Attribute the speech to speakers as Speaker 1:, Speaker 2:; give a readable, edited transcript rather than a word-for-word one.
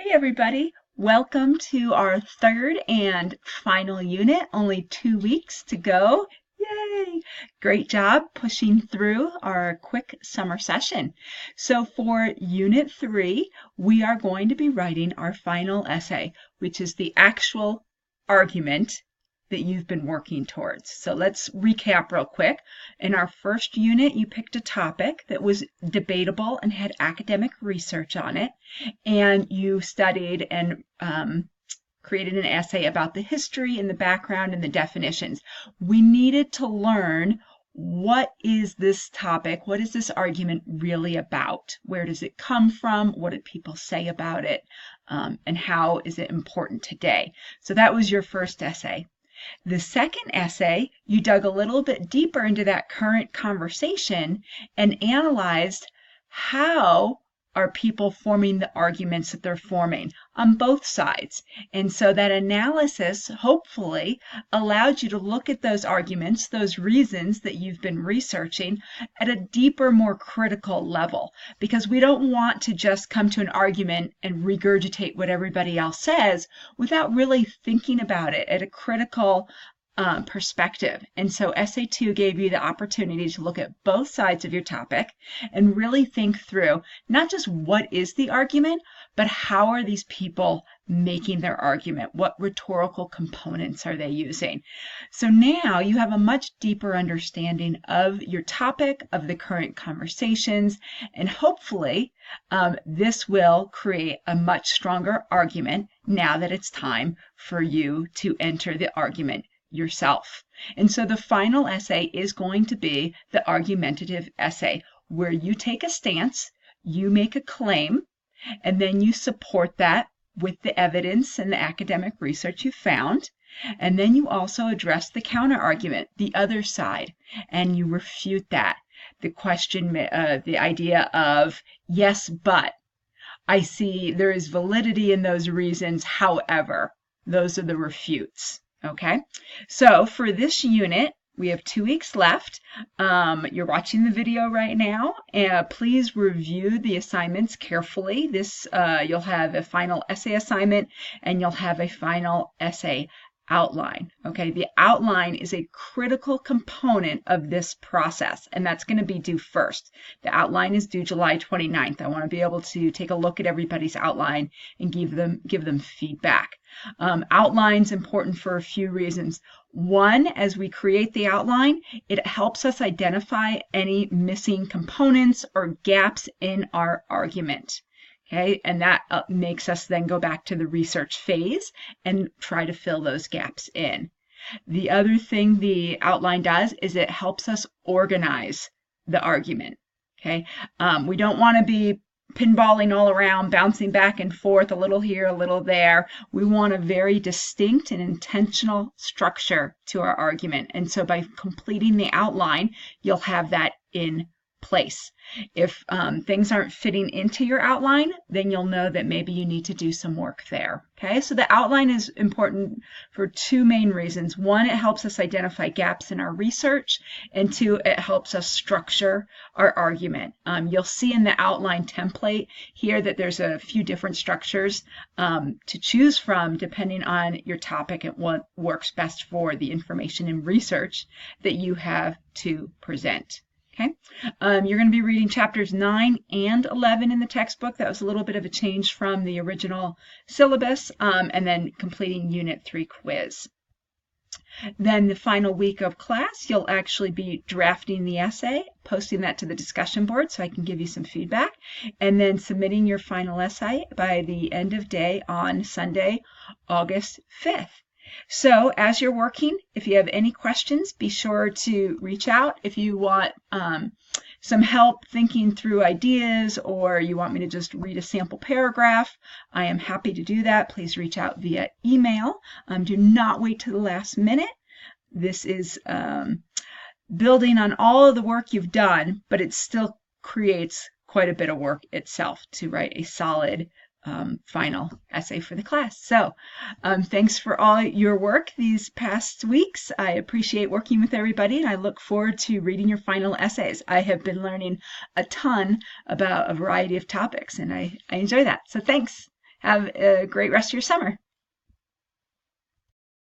Speaker 1: Hey everybody, welcome to our third and final unit, only 2 weeks to go. Yay! Great job pushing through our quick summer session. So for Unit 3, we are going to be writing our final essay, which is the actual argument that you've been working towards. So let's recap real quick. In our first unit, you picked a topic that was debatable and had academic research on it, and you studied and created an essay about the history and the background and the definitions. We needed to learn, what is this topic? What is this argument really about? Where does it come from? What did people say about it? And how is it important today? So that was your first essay. The second essay, you dug a little bit deeper into that current conversation and analyzed how are people forming the arguments that they're forming on both sides. And so that analysis hopefully allowed you to look at those arguments, those reasons that you've been researching at a deeper, more critical level. Because we don't want to just come to an argument and regurgitate what everybody else says without really thinking about it at a critical perspective. And so Essay 2 gave you the opportunity to look at both sides of your topic and really think through not just what is the argument, but how are these people making their argument? What rhetorical components are they using? So now you have a much deeper understanding of your topic, of the current conversations, and hopefully this will create a much stronger argument now that it's time for you to enter the argument yourself. And so the final essay is going to be the argumentative essay, where you take a stance, you make a claim, and then you support that with the evidence and the academic research you found. And then you also address the counter argument, the other side, and you refute that. The question, the idea of, yes, but I see there is validity in those reasons, however, those are the refutes. Okay, so for this unit, we have 2 weeks left. You're watching the video right now, and please review the assignments carefully. You'll have a final essay assignment, and you'll have a final essay outline. Okay, the outline is a critical component of this process, and that's going to be due first. The outline is due July 29th. I want to be able to take a look at everybody's outline and give them feedback. Outline's important for a few reasons. One, as we create the outline, it helps us identify any missing components or gaps in our argument. Okay, and that makes us then go back to the research phase and try to fill those gaps in. The other thing the outline does is it helps us organize the argument. Okay, we don't want to be pinballing all around, bouncing back and forth, a little here, a little there. We want a very distinct and intentional structure to our argument. And so by completing the outline, you'll have that in place. If things aren't fitting into your outline, then you'll know that maybe you need to do some work there. Okay, so the outline is important for 2 main reasons. One, it helps us identify gaps in our research, and 2, it helps us structure our argument. You'll see in the outline template here that there's a few different structures to choose from depending on your topic and what works best for the information and research that you have to present. Okay, you're going to be reading chapters 9 and 11 in the textbook. That was a little bit of a change from the original syllabus, and then completing Unit 3 quiz. Then the final week of class, you'll actually be drafting the essay, posting that to the discussion board so I can give you some feedback, and then submitting your final essay by the end of day on Sunday, August 5th. So as you're working, if you have any questions, be sure to reach out. If you want some help thinking through ideas, or you want me to just read a sample paragraph, I am happy to do that. Please reach out via email. Do not wait to the last minute. This is building on all of the work you've done, but it still creates quite a bit of work itself to write a solid final essay for the class. So thanks for all your work these past weeks. I appreciate working with everybody, and I look forward to reading your final essays. I have been learning a ton about a variety of topics, and I enjoy that. So thanks. Have a great rest of your summer.